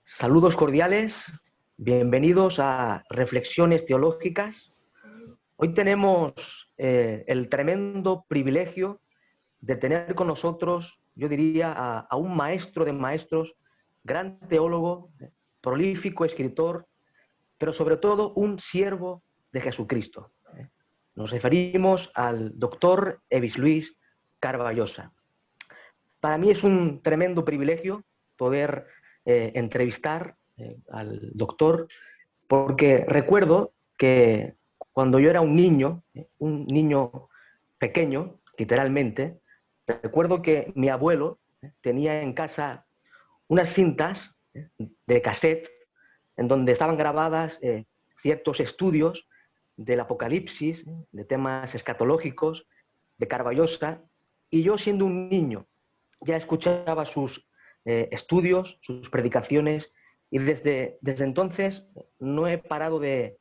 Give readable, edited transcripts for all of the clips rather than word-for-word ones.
Saludos cordiales, bienvenidos a Reflexiones Teológicas. Hoy tenemos el tremendo privilegio de tener con nosotros, yo diría, a un maestro de maestros, gran teólogo, prolífico escritor, pero sobre todo un siervo de Jesucristo. Nos referimos al doctor Evis Luis Carballosa. Para mí es un tremendo privilegio poder entrevistar al doctor, porque recuerdo que cuando yo era un niño pequeño, literalmente, recuerdo que mi abuelo tenía en casa unas cintas de cassette en donde estaban grabadas ciertos estudios del Apocalipsis, de temas escatológicos, de Carballosa, y yo siendo un niño ya escuchaba sus estudios, sus predicaciones, y desde entonces no he parado de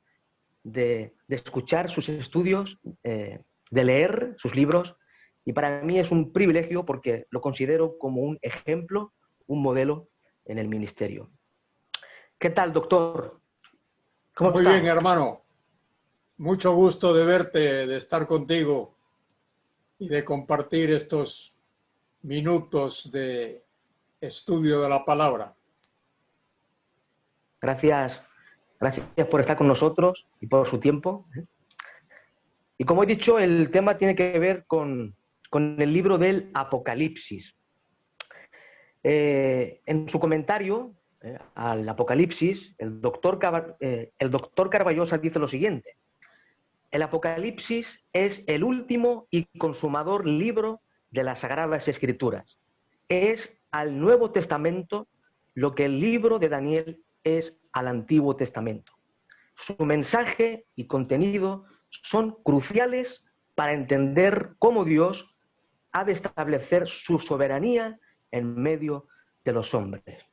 escuchar sus estudios, de leer sus libros, y para mí es un privilegio porque lo considero como un ejemplo, un modelo en el ministerio. ¿Qué tal, doctor? ¿Cómo Muy está? bien, hermano. Mucho gusto de verte, de estar contigo y de compartir estos minutos de estudio de la palabra. Gracias por estar con nosotros y por su tiempo. Y como he dicho, el tema tiene que ver con el libro del Apocalipsis. En su comentario al Apocalipsis, el doctor Carballosa dice lo siguiente: el Apocalipsis es el último y consumador libro de las Sagradas Escrituras. Es al Nuevo Testamento lo que el libro de Daniel es al Antiguo Testamento. Su mensaje y contenido son cruciales para entender cómo Dios ha de establecer su soberanía en medio de los hombres.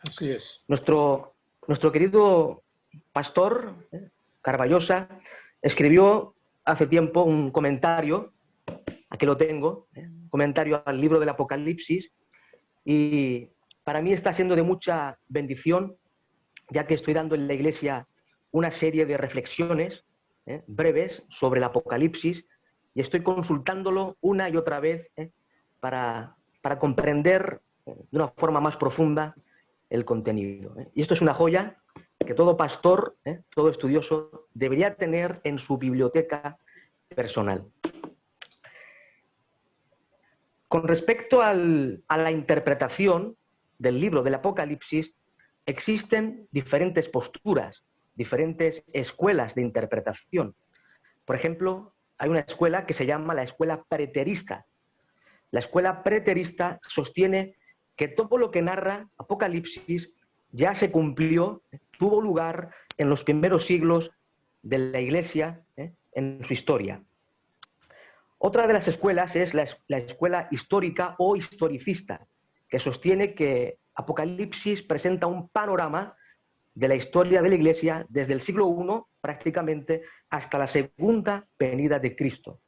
Así es. Nuestro querido pastor Carballosa escribió hace tiempo un comentario, aquí lo tengo, un comentario al libro del Apocalipsis, y para mí está siendo de mucha bendición, ya que estoy dando en la iglesia una serie de reflexiones breves sobre el Apocalipsis, y estoy consultándolo una y otra vez para comprender de una forma más profunda el contenido. Y esto es una joya que todo pastor, todo estudioso, debería tener en su biblioteca personal. Con respecto a la interpretación del libro del Apocalipsis, existen diferentes posturas, diferentes escuelas de interpretación. Por ejemplo, hay una escuela que se llama la escuela preterista. La escuela preterista sostiene que todo lo que narra Apocalipsis ya se cumplió, tuvo lugar en los primeros siglos de la Iglesia, en su historia. Otra de las escuelas es la escuela histórica o historicista, que sostiene que Apocalipsis presenta un panorama de la historia de la Iglesia desde el siglo I prácticamente hasta la segunda venida de Cristo.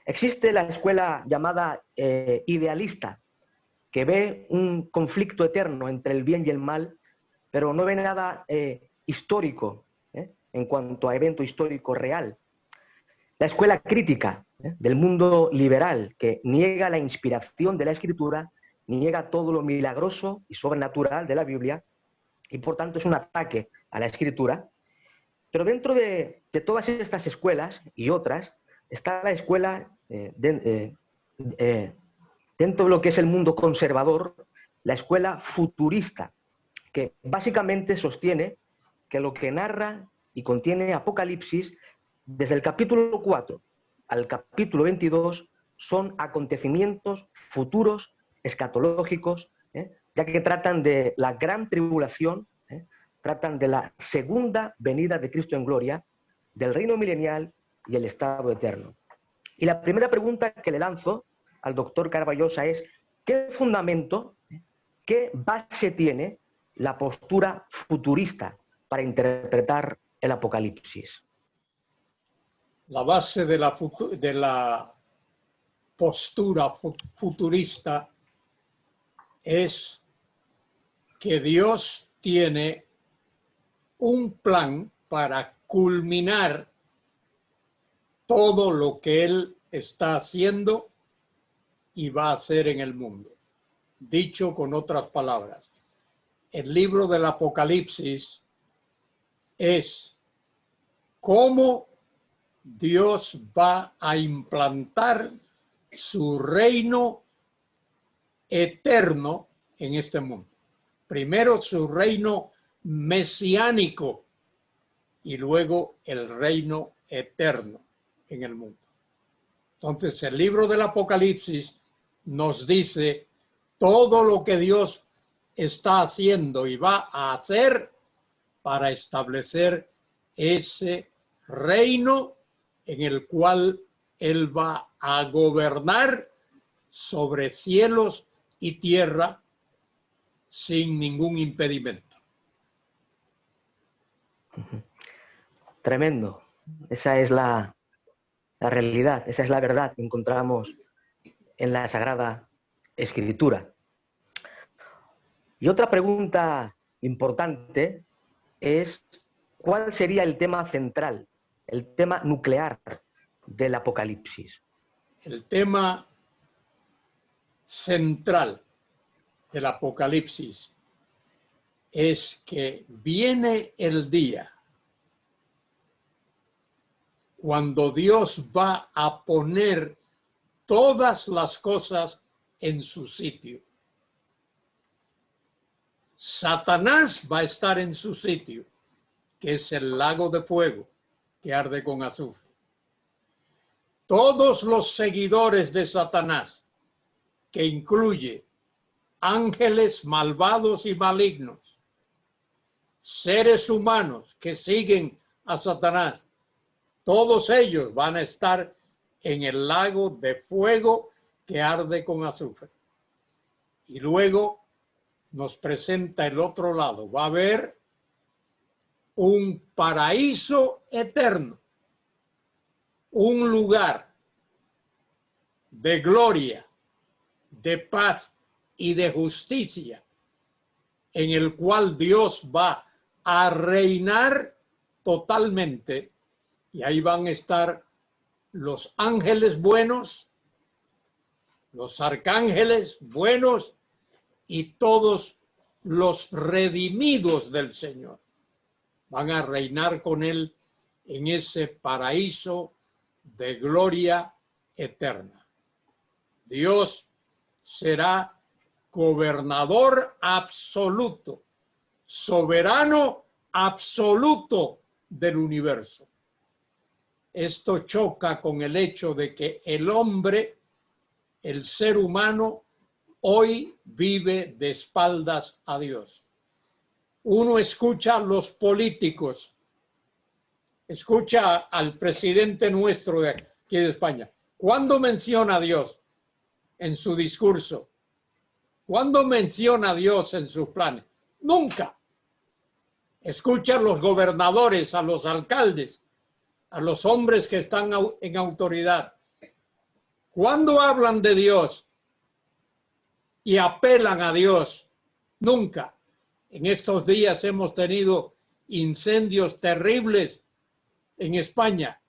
Existe la escuela llamada idealista, que ve un conflicto eterno entre el bien y el mal, pero no ve nada histórico en cuanto a evento histórico real. La escuela crítica del mundo liberal, que niega la inspiración de la Escritura, niega todo lo milagroso y sobrenatural de la Biblia, y por tanto es un ataque a la Escritura. Pero dentro de todas estas escuelas y otras, está la escuela, dentro de lo que es el mundo conservador, la escuela futurista, que básicamente sostiene que lo que narra y contiene Apocalipsis, desde el capítulo 4 al capítulo 22, son acontecimientos futuros, escatológicos, ya que tratan de la gran tribulación, tratan de la segunda venida de Cristo en gloria, del reino milenial y el estado eterno. Y la primera pregunta que le lanzo al doctor Carballosa es: ¿qué fundamento, qué base tiene la postura futurista para interpretar el Apocalipsis? La base de la postura futurista es que Dios tiene un plan para culminar todo lo que Él está haciendo y va a hacer en el mundo. Dicho con otras palabras, el libro del Apocalipsis es cómo Dios va a implantar su reino eterno en este mundo. Primero su reino mesiánico y luego el reino eterno en el mundo. Entonces el libro del Apocalipsis nos dice todo lo que Dios está haciendo y va a hacer para establecer ese reino en el cual Él va a gobernar sobre cielos y tierra sin ningún impedimento. Tremendo. Esa es la realidad, esa es la verdad que encontramos en la Sagrada Escritura. Y otra pregunta importante es, ¿cuál sería el tema central, el tema nuclear del Apocalipsis? El tema central del Apocalipsis es que viene el día cuando Dios va a poner todas las cosas en su sitio. Satanás va a estar en su sitio, que es el lago de fuego que arde con azufre. Todos los seguidores de Satanás, que incluye ángeles malvados y malignos, seres humanos que siguen a Satanás, todos ellos van a estar en el lago de fuego que arde con azufre. Y luego nos presenta el otro lado. Va a haber un paraíso eterno, un lugar de gloria, de paz y de justicia, en el cual Dios va a reinar totalmente, y ahí van a estar los ángeles buenos, los arcángeles buenos y todos los redimidos del Señor. Van a reinar con Él en ese paraíso de gloria eterna. Dios será gobernador absoluto, soberano absoluto del universo. Esto choca con el hecho de que el hombre, el ser humano, hoy vive de espaldas a Dios. Uno escucha a los políticos, escucha al presidente nuestro de aquí de España. ¿Cuándo menciona a Dios en su discurso? ¿Cuándo menciona a Dios en sus planes? Nunca. Escucha a los gobernadores, a los alcaldes, a los hombres que están en autoridad. ¿Cuándo hablan de Dios y apelan a Dios? Nunca. En estos días hemos tenido incendios terribles en España.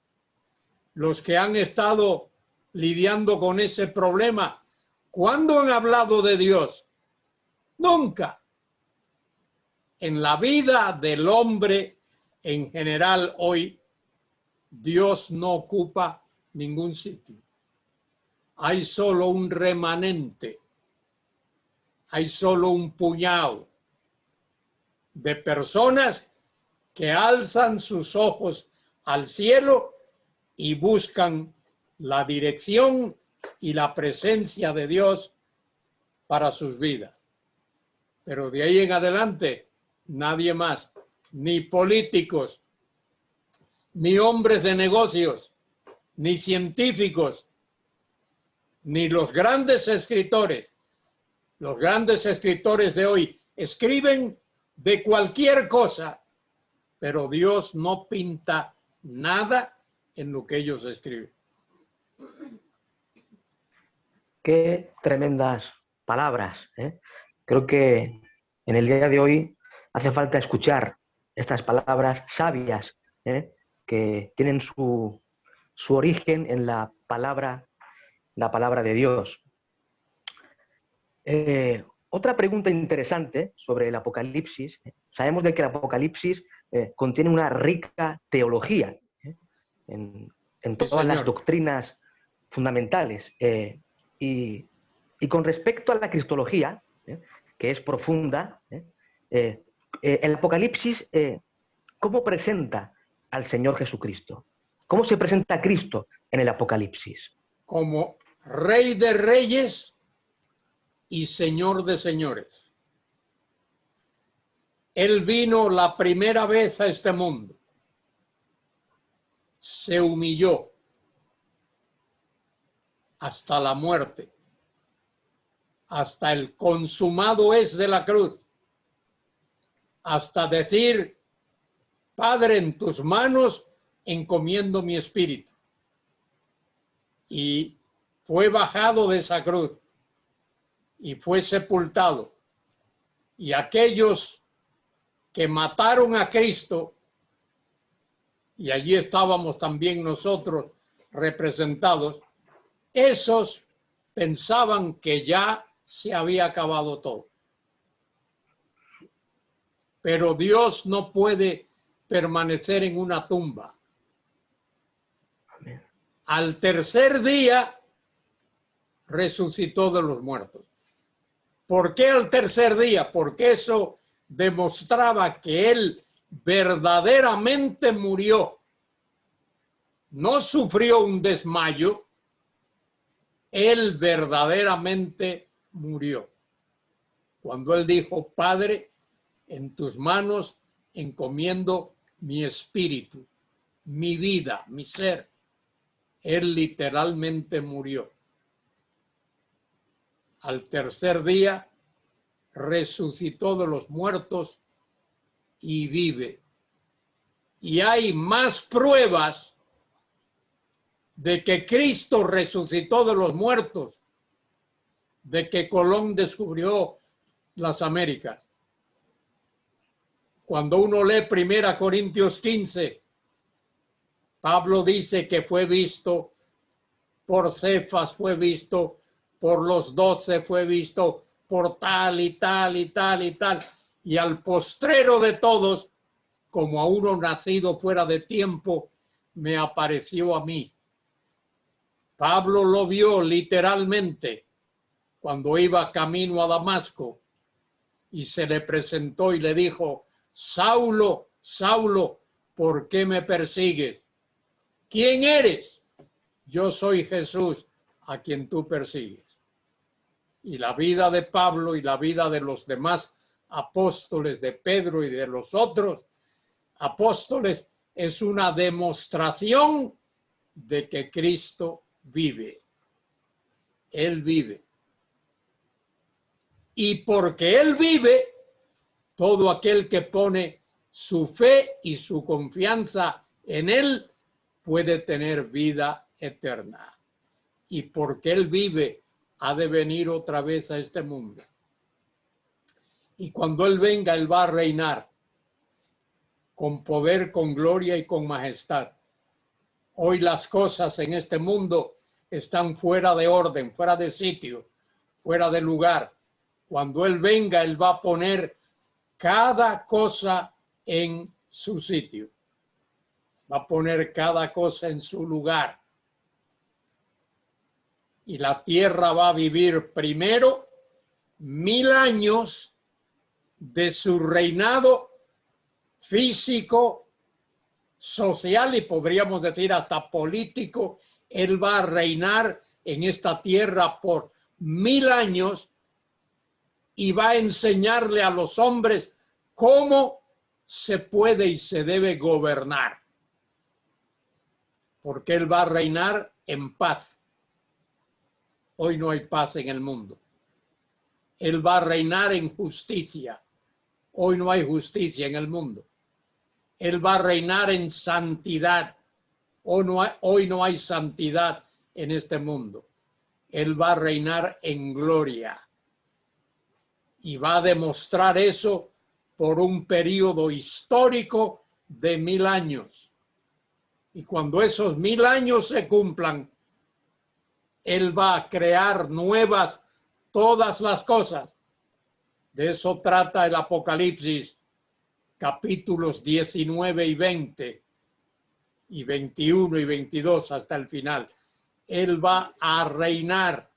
Los que han estado lidiando con ese problema, ¿cuándo han hablado de Dios? Nunca. En la vida del hombre en general hoy, Dios no ocupa ningún sitio. Hay solo un remanente, hay solo un puñado de personas que alzan sus ojos al cielo y buscan la dirección y la presencia de Dios para sus vidas. Pero de ahí en adelante, nadie más, ni políticos, ni hombres de negocios, ni científicos, ni los grandes escritores. Los grandes escritores de hoy escriben de cualquier cosa, pero Dios no pinta nada en lo que ellos escriben. Qué tremendas palabras, ¿eh? Creo que En el día de hoy hace falta escuchar estas palabras sabias, que tienen su origen en la palabra de Dios. Otra pregunta interesante sobre el Apocalipsis. Sabemos de que el Apocalipsis contiene una rica teología en todas las doctrinas fundamentales. Y con respecto a la cristología, que es profunda, el Apocalipsis, ¿cómo presenta al Señor Jesucristo? ¿Cómo se presenta a Cristo en el Apocalipsis? Como Rey de Reyes y Señor de Señores. Él vino la primera vez a este mundo. Se humilló hasta la muerte, hasta el consumado es de la cruz, hasta decir: Padre, en tus manos encomiendo mi espíritu. Y fue bajado de esa cruz y fue sepultado. Y aquellos que mataron a Cristo, y allí estábamos también nosotros representados, esos pensaban que ya se había acabado todo. Pero Dios no puede permanecer en una tumba. Al tercer día resucitó de los muertos. ¿Por qué al tercer día? Porque eso demostraba que Él verdaderamente murió. No sufrió un desmayo. Él verdaderamente murió. Cuando Él dijo: Padre, en tus manos encomiendo mi espíritu, mi vida, mi ser. Él literalmente murió. Al tercer día resucitó de los muertos y vive. Y hay más pruebas de que Cristo resucitó de los muertos, de que Colón descubrió las Américas. Cuando uno lee 1 Corintios 15, Pablo dice que fue visto por Cefas, fue visto por los 12, fue visto por tal y tal y tal y tal. Y al postrero de todos, como a uno nacido fuera de tiempo, me apareció a mí. Pablo lo vio literalmente cuando iba camino a Damasco y se le presentó y le dijo: Saulo, Saulo, ¿por qué me persigues? ¿Quién eres? Yo soy Jesús, a quien tú persigues. Y la vida de Pablo y la vida de los demás apóstoles, de Pedro y de los otros apóstoles, es una demostración de que Cristo vive. Él vive. Y porque Él vive, todo aquel que pone su fe y su confianza en Él puede tener vida eterna. Y porque Él vive, ha de venir otra vez a este mundo. Y cuando Él venga, Él va a reinar con poder, con gloria y con majestad. Hoy las cosas en este mundo están fuera de orden, fuera de sitio, fuera de lugar. Cuando Él venga, Él va a poner cada cosa en su sitio. Va a poner cada cosa en su lugar. Y la tierra va a vivir primero 1000 años de su reinado físico, social y podríamos decir hasta político. Él va a reinar en esta tierra por 1000 años y va a enseñarle a los hombres cómo se puede y se debe gobernar. Porque Él va a reinar en paz. Hoy no hay paz en el mundo. Él va a reinar en justicia. Hoy no hay justicia en el mundo. Él va a reinar en santidad. Hoy no hay santidad en este mundo. Él va a reinar en gloria. y va a demostrar eso por un periodo histórico de 1000 años. Y cuando esos 1000 años se cumplan, Él va a crear nuevas todas las cosas. De eso trata el Apocalipsis, capítulos 19 y 20, y 21 y 22 hasta el final. Él va a reinar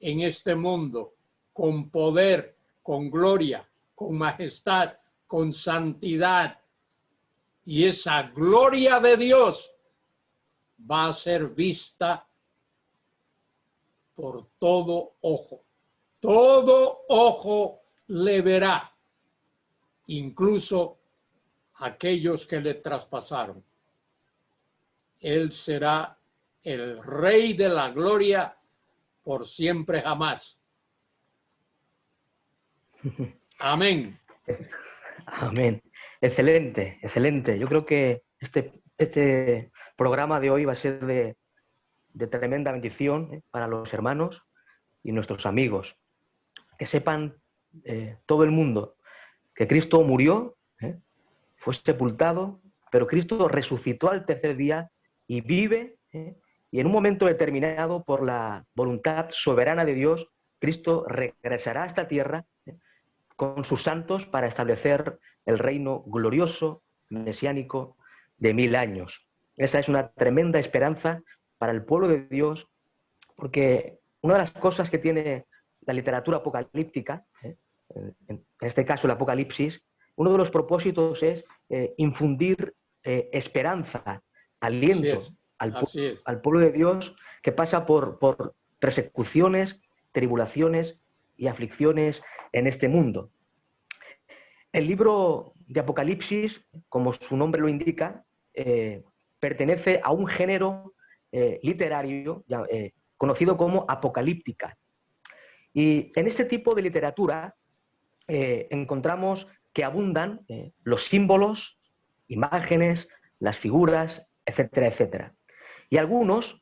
en este mundo con poder, con gloria, con majestad, con santidad. Y esa gloria de Dios va a ser vista por todo ojo. Todo ojo le verá, incluso aquellos que le traspasaron. Él será el Rey de la gloria por siempre jamás. Amén. Amén. Excelente, excelente. Yo creo que este programa de hoy va a ser de tremenda bendición para los hermanos y nuestros amigos. Que sepan todo el mundo que Cristo murió, fue sepultado, pero Cristo resucitó al tercer día y vive, y en un momento determinado, por la voluntad soberana de Dios, Cristo regresará a esta tierra con sus santos para establecer el reino glorioso, mesiánico, de 1000 años. Esa es una tremenda esperanza para el pueblo de Dios, porque una de las cosas que tiene la literatura apocalíptica, en este caso el Apocalipsis, uno de los propósitos es infundir esperanza, aliento al pueblo de Dios que pasa por persecuciones, tribulaciones y aflicciones en este mundo. El libro de Apocalipsis, como su nombre lo indica, pertenece a un género literario conocido como apocalíptica. Y en este tipo de literatura encontramos que abundan los símbolos, imágenes, las figuras, etcétera, etcétera. Y algunos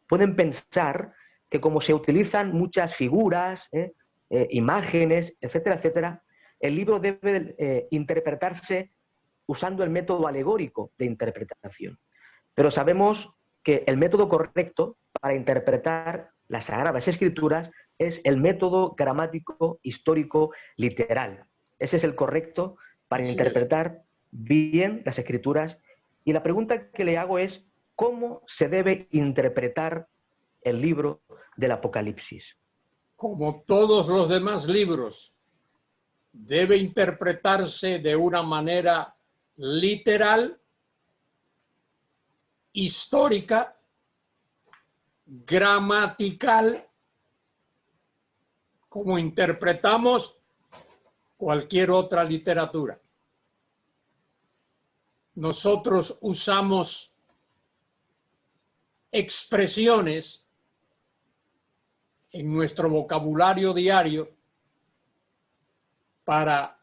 pueden pensar que como se utilizan muchas figuras, imágenes, etcétera, etcétera, el libro debe interpretarse usando el método alegórico de interpretación. Pero sabemos que el método correcto para interpretar las Sagradas Escrituras es el método gramático, histórico, literal. Ese es el correcto para interpretar bien las Escrituras. Y la pregunta que le hago es, ¿cómo se debe interpretar el libro del Apocalipsis? Como todos los demás libros, debe interpretarse de una manera literal, histórica, gramatical, como interpretamos cualquier otra literatura. Nosotros usamos expresiones en nuestro vocabulario diario para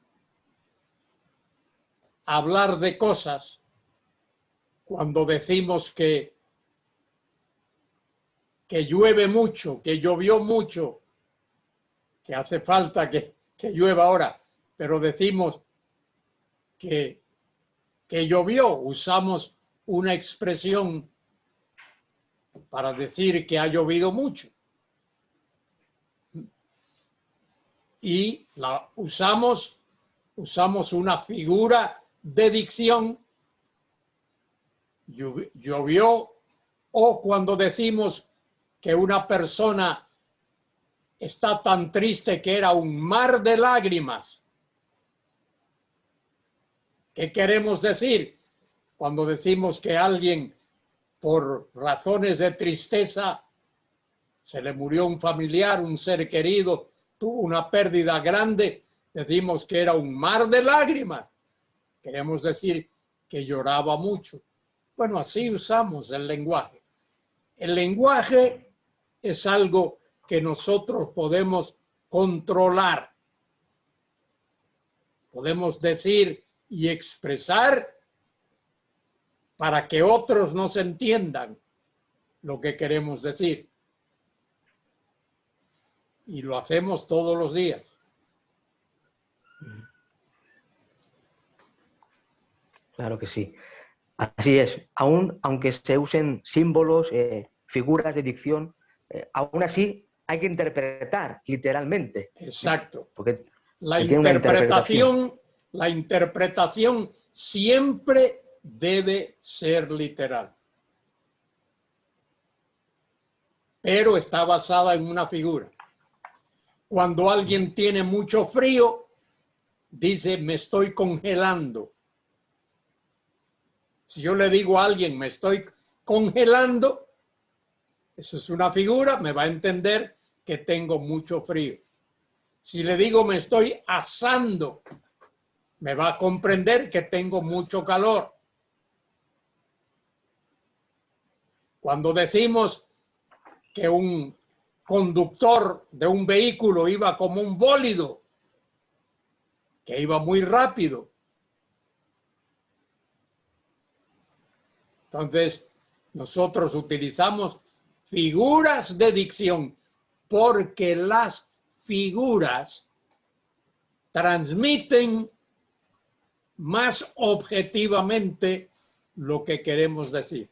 hablar de cosas cuando decimos que llueve mucho, que llovió mucho, que hace falta que llueva ahora, pero decimos que llovió, usamos una expresión para decir que ha llovido mucho. Y usamos una figura de dicción, llovió, o cuando decimos que una persona está tan triste que era un mar de lágrimas. ¿Qué queremos decir cuando decimos que alguien, por razones de tristeza, se le murió un familiar, un ser querido, tuvo una pérdida grande? Decimos que era un mar de lágrimas. Queremos decir que lloraba mucho. Bueno, así usamos el lenguaje. El lenguaje es algo que nosotros podemos controlar. Podemos decir y expresar para que otros nos entiendan lo que queremos decir. Y lo hacemos todos los días. claro que sí. Así es. Aunque se usen símbolos, figuras de dicción, aún así hay que interpretar literalmente, Exacto. porque La tiene una interpretación. la interpretación siempre debe ser literal, pero está basada en una figura. Cuando alguien tiene mucho frío, dice, me estoy congelando. Si yo le digo a alguien, me estoy congelando, eso es una figura, me va a entender que tengo mucho frío. Si le digo, me estoy asando, me va a comprender que tengo mucho calor. Cuando decimos que un conductor de un vehículo iba como un bólido, que iba muy rápido. Entonces, nosotros utilizamos figuras de dicción porque las figuras transmiten más objetivamente lo que queremos decir.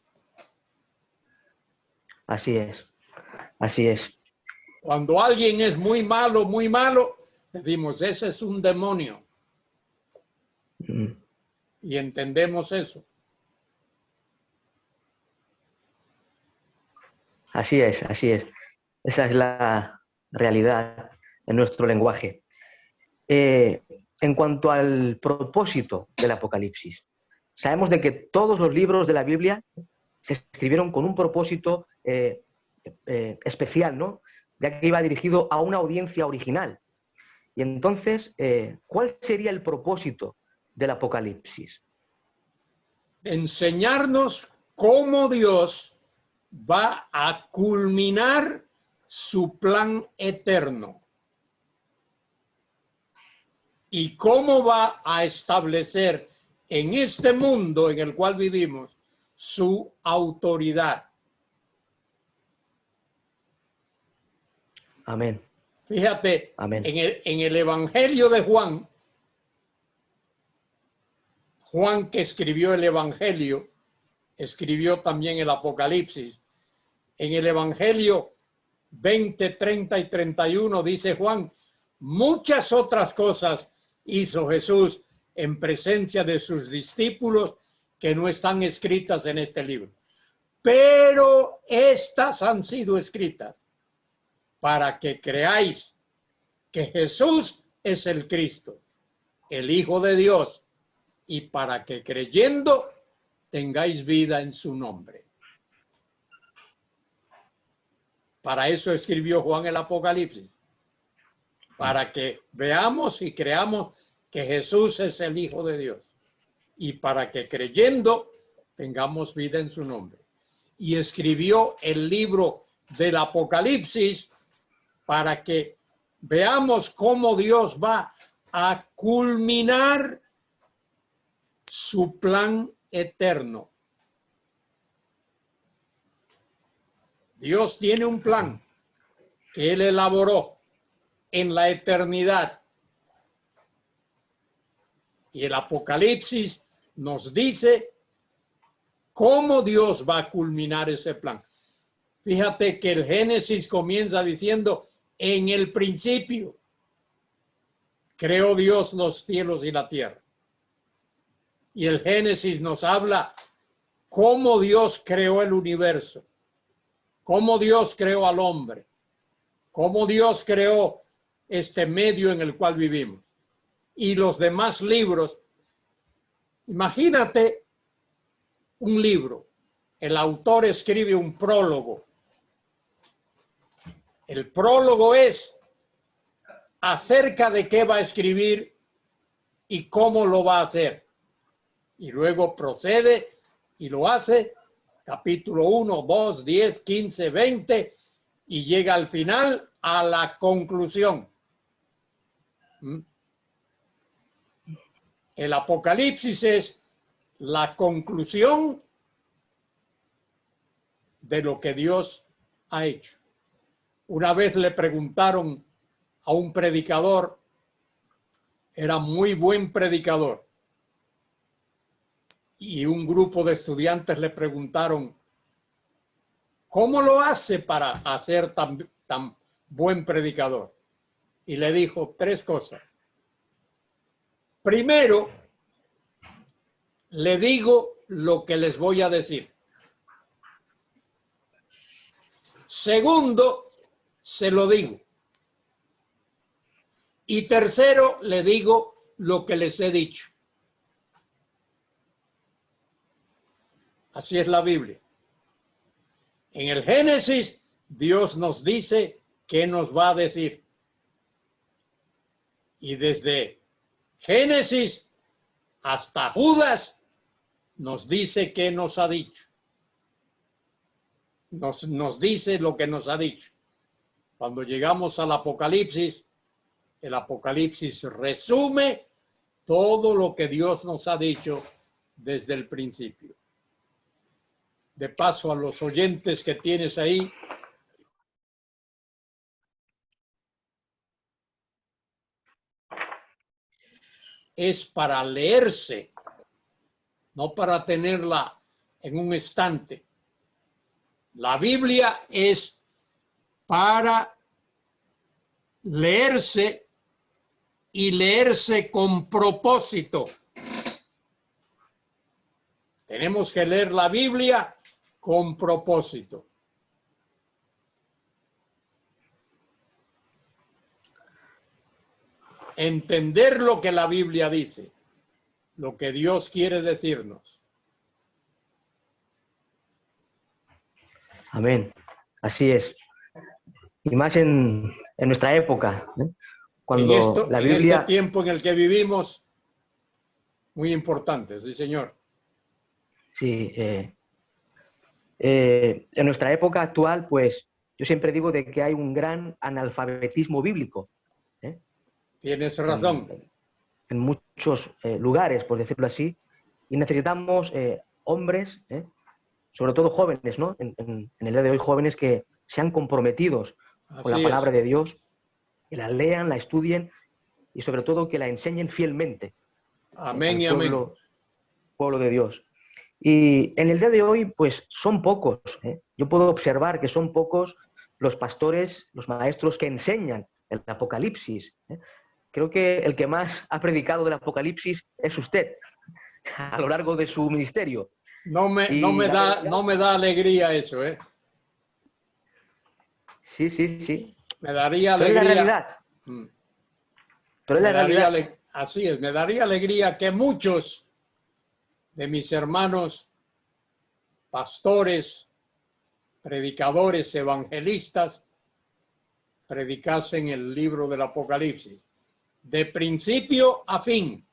Así es, así es. Cuando alguien es muy malo, decimos, ese es un demonio. Mm. Y entendemos eso. Así es, así es. Esa es la realidad en nuestro lenguaje. En cuanto al propósito del Apocalipsis, sabemos de que todos los libros de la Biblia se escribieron con un propósito especial, ¿no? Ya que iba dirigido a una audiencia original. Y entonces, ¿cuál sería el propósito del Apocalipsis? Enseñarnos cómo Dios va a culminar su plan eterno y cómo va a establecer en este mundo en el cual vivimos su autoridad. Amén. Fíjate, Amén. en el Evangelio de Juan, Juan que escribió el Evangelio, escribió también el Apocalipsis. En el Evangelio 20, 30 y 31 dice Juan, muchas otras cosas hizo Jesús en presencia de sus discípulos que no están escritas en este libro. Pero estas han sido escritas para que creáis que Jesús es el Cristo, el Hijo de Dios, y para que creyendo tengáis vida en su nombre. Para eso escribió Juan el Apocalipsis, para que veamos y creamos que Jesús es el Hijo de Dios y para que creyendo tengamos vida en su nombre. Y escribió el libro del Apocalipsis para que veamos cómo Dios va a culminar su plan eterno. Dios tiene un plan que Él elaboró en la eternidad. Y el Apocalipsis nos dice cómo Dios va a culminar ese plan. Fíjate que el Génesis comienza diciendo, en el principio creó Dios los cielos y la tierra. Y el Génesis nos habla cómo Dios creó el universo, cómo Dios creó al hombre, cómo Dios creó este medio en el cual vivimos. Y los demás libros, imagínate un libro, el autor escribe un prólogo. El prólogo es acerca de qué va a escribir y cómo lo va a hacer. Y luego procede y lo hace, capítulo 1, 2, 10, 15, 20, y llega al final a la conclusión. El Apocalipsis es la conclusión de lo que Dios ha hecho. Una vez le preguntaron a un predicador, era muy buen predicador, y un grupo de estudiantes le preguntaron, ¿cómo lo hace para hacer tan buen predicador? Y le dijo 3 cosas. Primero, le digo lo que les voy a decir. Segundo, se lo digo. Y tercero, le digo lo que les he dicho. Así es la Biblia. En el Génesis, Dios nos dice qué nos va a decir. Y desde Génesis hasta Judas nos dice qué nos ha dicho. Nos dice lo que nos ha dicho. Cuando llegamos al Apocalipsis, el Apocalipsis resume todo lo que Dios nos ha dicho desde el principio. De paso, a los oyentes que tienes ahí, es para leerse, no para tenerla en un estante. La Biblia es para leerse y leerse con propósito. Tenemos que leer la Biblia con propósito. Entender lo que la Biblia dice, lo que Dios quiere decirnos. Amén. Así es. Y más en nuestra época, ¿eh? Cuando la En Biblia... este tiempo en el que vivimos, muy importante, sí, señor. Sí, en nuestra época actual, pues yo siempre digo de que hay un gran analfabetismo bíblico, ¿eh? Tienes razón. En muchos lugares, por decirlo así, y necesitamos hombres, sobre todo jóvenes, ¿no? En el día de hoy, jóvenes que sean comprometidos con la Así palabra es. de Dios, que la lean, la estudien y sobre todo que la enseñen fielmente Amén al y amén. pueblo de Dios. Y en el día de hoy, pues son pocos, ¿eh? Yo puedo observar que son pocos los pastores, los maestros que enseñan el Apocalipsis, ¿eh? Creo que el que más ha predicado del Apocalipsis es usted a lo largo de su ministerio. No Y la verdad, me da alegría eso, ¿eh? sí, sí, sí. Me daría Pero es la alegría. realidad. Pero es Me la daría, realidad. así es, me daría alegría que muchos de mis hermanos pastores, predicadores, evangelistas, predicasen el libro del Apocalipsis, de principio a fin,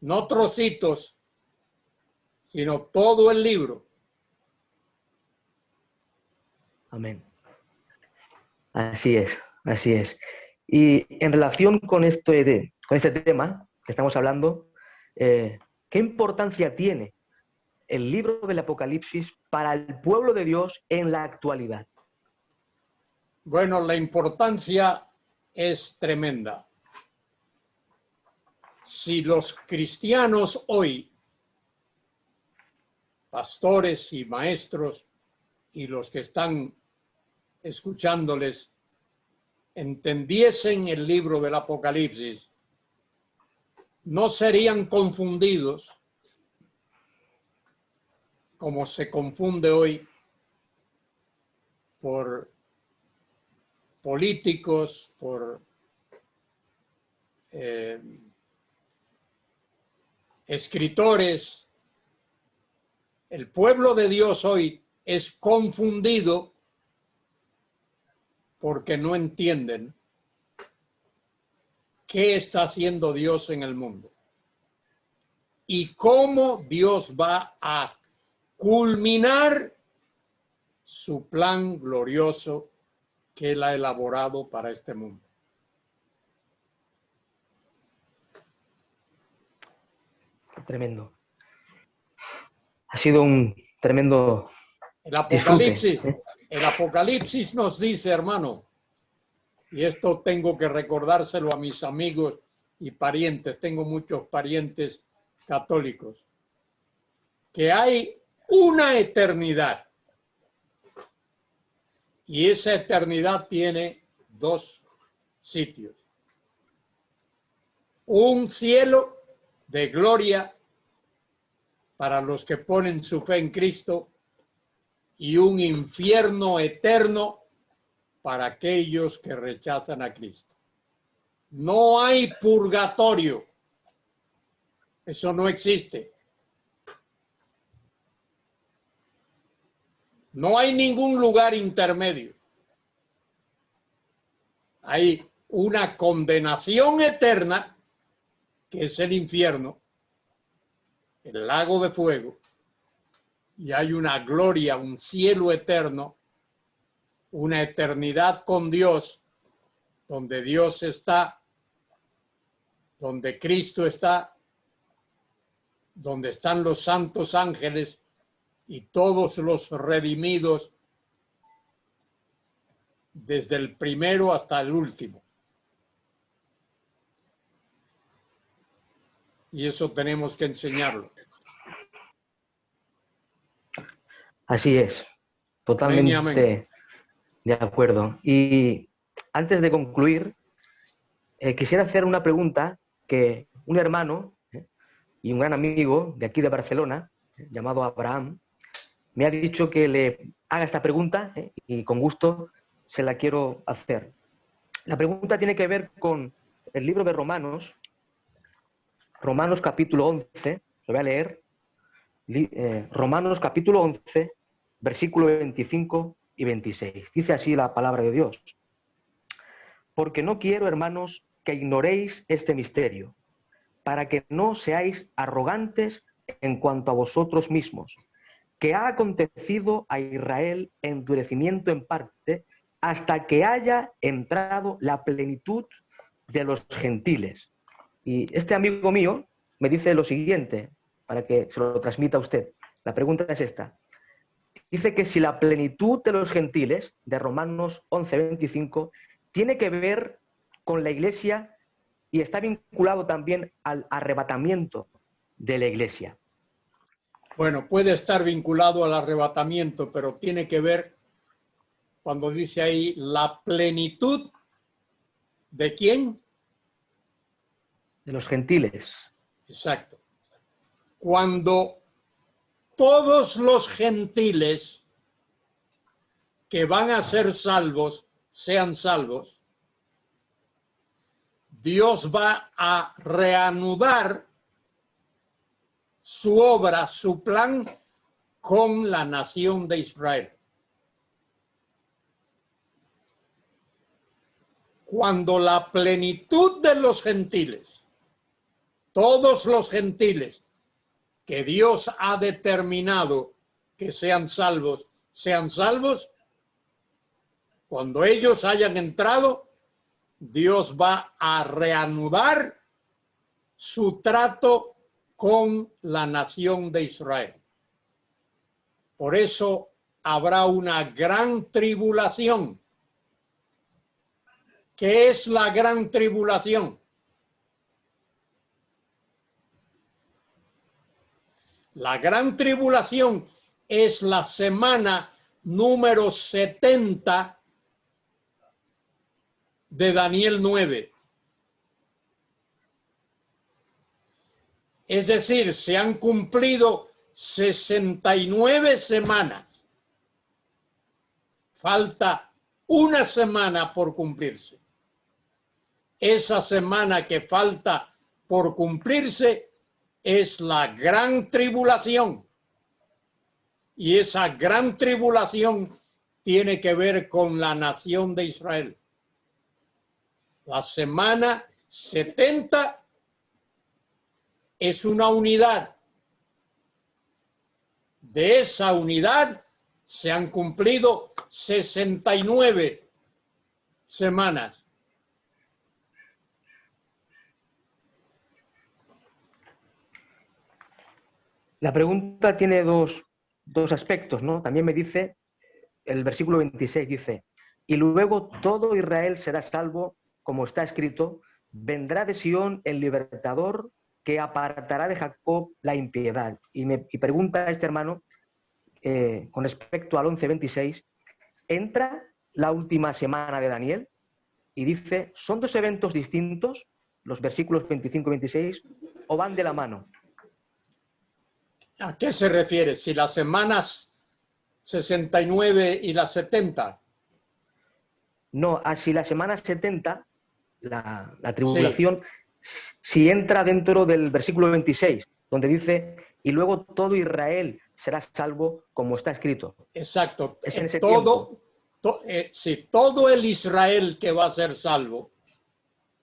no trocitos, sino todo el libro. Amén. Así es, así es. Y en relación con este tema que estamos hablando, ¿qué importancia tiene el libro del Apocalipsis para el pueblo de Dios en la actualidad? Bueno, la importancia es tremenda. Si los cristianos hoy, pastores y maestros, y los que están escuchándoles, entendiesen el libro del Apocalipsis, no serían confundidos como se confunde hoy por políticos, por escritores. El pueblo de Dios hoy es confundido porque no entienden qué está haciendo Dios en el mundo y cómo Dios va a culminar su plan glorioso que Él ha elaborado para este mundo. Tremendo. Ha sido un tremendo disfrute. El Apocalipsis nos dice, hermano, y esto tengo que recordárselo a mis amigos y parientes, tengo muchos parientes católicos. que hay una eternidad. Y esa eternidad tiene dos sitios. Un cielo de gloria para los que ponen su fe en Cristo y un infierno eterno para aquellos que rechazan a Cristo. No hay purgatorio. Eso no existe. No hay ningún lugar intermedio. Hay una condenación eterna, que es el infierno, el lago de fuego, y hay una gloria, un cielo eterno, una eternidad con Dios, donde Dios está, donde Cristo está, donde están los santos ángeles y todos los redimidos, desde el primero hasta el último. Y eso tenemos que enseñarlo. Así es, Amén y amén. totalmente de acuerdo. Y antes de concluir, quisiera hacer una pregunta que un hermano y un gran amigo de aquí de Barcelona, llamado Abraham, me ha dicho que le haga esta pregunta y con gusto se la quiero hacer. La pregunta tiene que ver con el libro de Romanos, Romanos capítulo 11, lo voy a leer, Romanos capítulo 11, versículo 25 y 26. Dice así la palabra de Dios. Porque no quiero, hermanos, que ignoréis este misterio, para que no seáis arrogantes en cuanto a vosotros mismos, que ha acontecido a Israel endurecimiento en parte, hasta que haya entrado la plenitud de los gentiles. Y este amigo mío me dice lo siguiente, para que se lo transmita a usted. La pregunta es esta. Dice que si la plenitud de los gentiles, de Romanos 11:25, tiene que ver con la iglesia y está vinculado también al arrebatamiento de la iglesia. Bueno, puede estar vinculado al arrebatamiento, pero tiene que ver, cuando dice ahí, la plenitud ¿de quién? De los gentiles. Exacto. Cuando todos los gentiles que van a ser salvos sean salvos, Dios va a reanudar su obra, su plan con la nación de Israel. Cuando la plenitud de los gentiles, todos los gentiles que Dios ha determinado que sean salvos, cuando ellos hayan entrado, Dios va a reanudar su trato con la nación de Israel. Por eso habrá una gran tribulación. ¿Qué es la gran tribulación? La gran tribulación es la semana número 70 de Daniel 9. Es decir, se han cumplido 69 semanas. Falta una semana por cumplirse. Esa semana que falta por cumplirse es la gran tribulación. Y esa gran tribulación tiene que ver con la nación de Israel. La semana 70 es una unidad. De esa unidad se han cumplido 69 semanas. La pregunta tiene dos aspectos, ¿no? También me dice, el versículo 26 dice, y luego todo Israel será salvo, como está escrito, vendrá de Sión el libertador que apartará de Jacob la impiedad. Y pregunta a este hermano, con respecto al 11:26, entra la última semana de Daniel y dice, ¿son dos eventos distintos, los versículos 25 y 26, o van de la mano? ¿A qué se refiere? Si las semanas 69 y las 70. No, así la semana 70, la Sí, tribulación, si entra dentro del versículo 26, donde dice, y luego todo Israel será salvo como está escrito. exacto. Es en ese tiempo. Sí, todo el Israel que va a ser salvo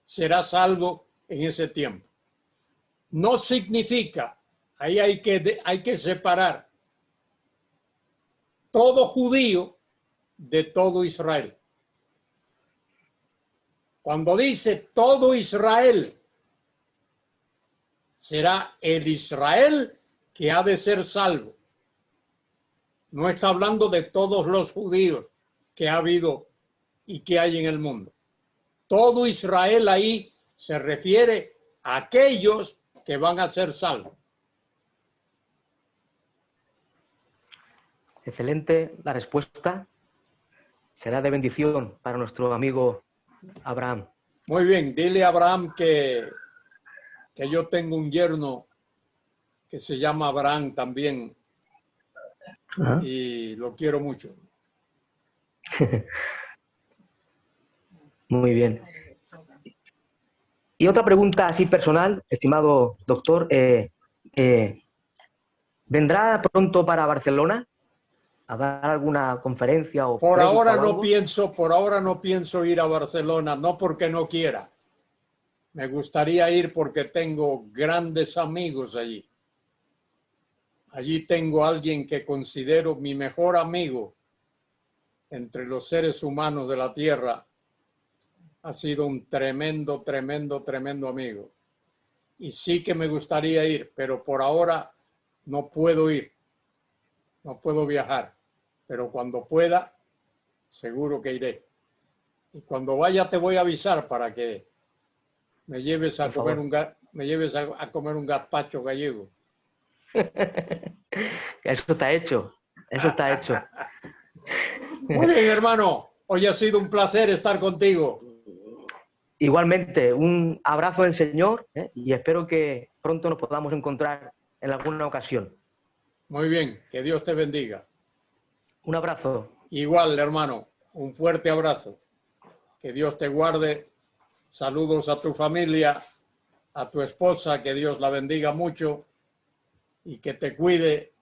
será salvo en ese tiempo. No significa, ahí hay que separar todo judío de todo Israel. Cuando dice todo Israel, será el Israel que ha de ser salvo. No está hablando de todos los judíos que ha habido y que hay en el mundo. Todo Israel ahí se refiere a aquellos que van a ser salvos. Excelente la respuesta. Será de bendición para nuestro amigo Abraham. Muy bien, dile a Abraham que yo tengo un yerno que se llama Abraham también. Ajá. Y lo quiero mucho. Muy bien. Y otra pregunta así personal, estimado doctor, ¿vendrá pronto para Barcelona a dar alguna conferencia o Por prédica ahora o algo? por ahora no pienso ir a Barcelona, no porque no quiera. Me gustaría ir porque tengo grandes amigos allí. Allí tengo a alguien que considero mi mejor amigo entre los seres humanos de la tierra. Ha sido un tremendo, tremendo, tremendo amigo. Y sí que me gustaría ir, pero por ahora no puedo ir. No puedo viajar. Pero cuando pueda, seguro que iré. Y cuando vaya te voy a avisar para que me lleves a Por favor. a comer un gazpacho gallego. Eso está hecho. Eso está hecho. Muy bien, hermano. Hoy ha sido un placer estar contigo. Igualmente, un abrazo del Señor, y espero que pronto nos podamos encontrar en alguna ocasión. Muy bien, que Dios te bendiga. Un abrazo. Igual, hermano, un fuerte abrazo. Que Dios te guarde. Saludos a tu familia, a tu esposa, que Dios la bendiga mucho y que te cuide